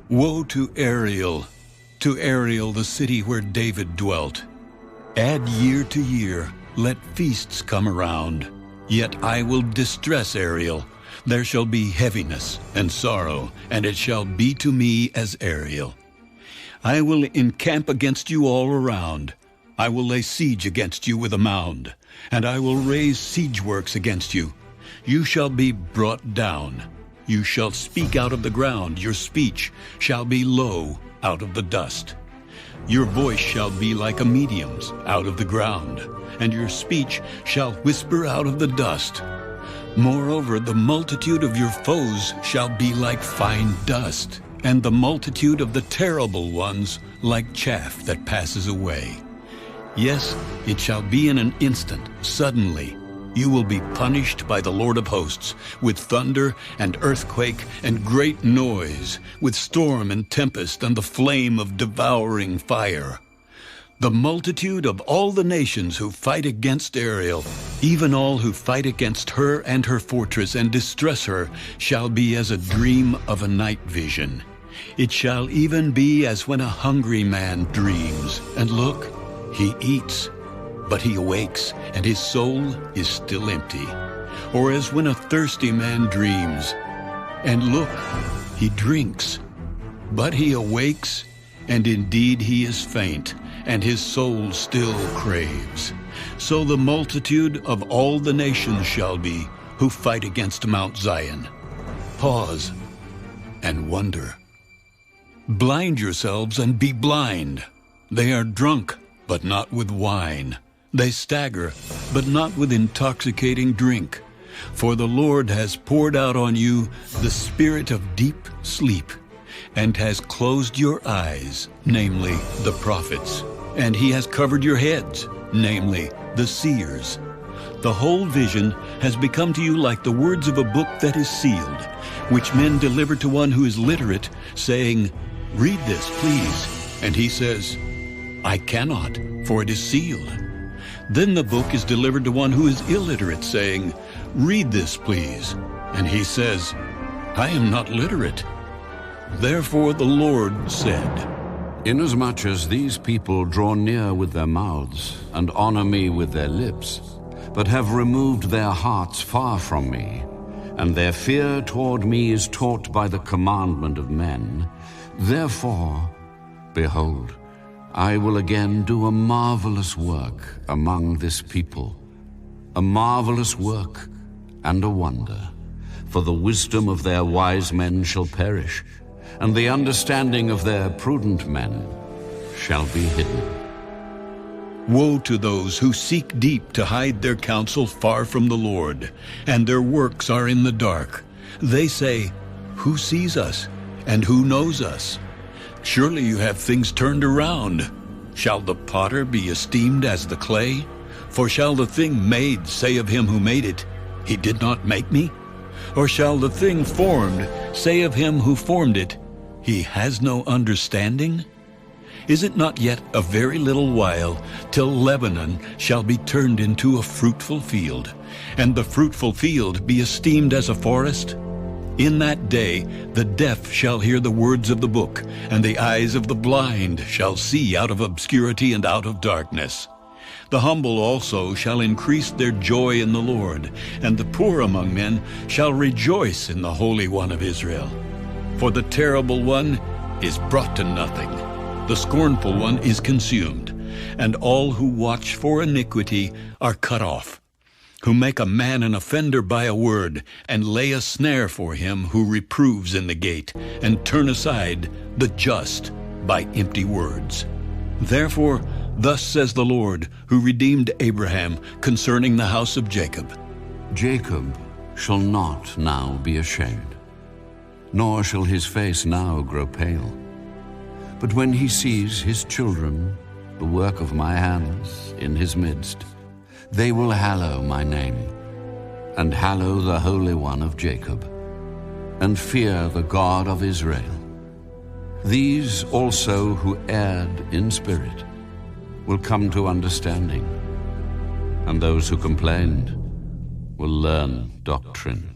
Woe to Ariel, the city where David dwelt. Add year to year, let feasts come around. Yet I will distress Ariel. There shall be heaviness and sorrow, and it shall be to me as Ariel. I will encamp against you all around. I will lay siege against you with a mound, and I will raise siegeworks against you. You shall be brought down. You shall speak out of the ground. Your speech shall be low out of the dust. Your voice shall be like a medium's out of the ground, and your speech shall whisper out of the dust. Moreover, the multitude of your foes shall be like fine dust, and the multitude of the terrible ones like chaff that passes away. Yes, it shall be in an instant, suddenly. You will be punished by the Lord of hosts, with thunder and earthquake and great noise, with storm and tempest and the flame of devouring fire. The multitude of all the nations who fight against Ariel, even all who fight against her and her fortress and distress her, shall be as a dream of a night vision. It shall even be as when a hungry man dreams, and look, he eats, but he awakes, and his soul is still empty. Or as when a thirsty man dreams, and look, he drinks, but he awakes, and indeed he is faint, and his soul still craves. So the multitude of all the nations shall be, who fight against Mount Zion. Pause and wonder. Blind yourselves and be blind. They are drunk, but not with wine. They stagger, but not with intoxicating drink. For the Lord has poured out on you the spirit of deep sleep, and has closed your eyes, namely the prophets, and he has covered your heads, namely the seers. The whole vision has become to you like the words of a book that is sealed, which men deliver to one who is literate, saying, "Read this, please." And he says, "I cannot, for it is sealed." Then the book is delivered to one who is illiterate, saying, "Read this, please." And he says, "I am not literate." Therefore the Lord said, Inasmuch as these people draw near with their mouths and honor me with their lips, but have removed their hearts far from me, and their fear toward me is taught by the commandment of men, therefore, behold, I will again do a marvelous work among this people, a marvelous work and a wonder. For the wisdom of their wise men shall perish, and the understanding of their prudent men shall be hidden. Woe to those who seek deep to hide their counsel far from the Lord, and their works are in the dark. They say, "Who sees us, and who knows us?" Surely you have things turned around. Shall the potter be esteemed as the clay? For shall the thing made say of him who made it, "He did not make me"? Or shall the thing formed say of him who formed it, "He has no understanding"? Is it not yet a very little while till Lebanon shall be turned into a fruitful field, and the fruitful field be esteemed as a forest? In that day the deaf shall hear the words of the book, and the eyes of the blind shall see out of obscurity and out of darkness. The humble also shall increase their joy in the Lord, and the poor among men shall rejoice in the Holy One of Israel. For the terrible one is brought to nothing, the scornful one is consumed, and all who watch for iniquity are cut off, who make a man an offender by a word, and lay a snare for him who reproves in the gate, and turn aside the just by empty words. Therefore, thus says the Lord, who redeemed Abraham concerning the house of Jacob. Jacob shall not now be ashamed, nor shall his face now grow pale. But when he sees his children, the work of my hands, in his midst, they will hallow my name, and hallow the Holy One of Jacob, and fear the God of Israel. These also who erred in spirit will come to understanding, and those who complained will learn doctrine.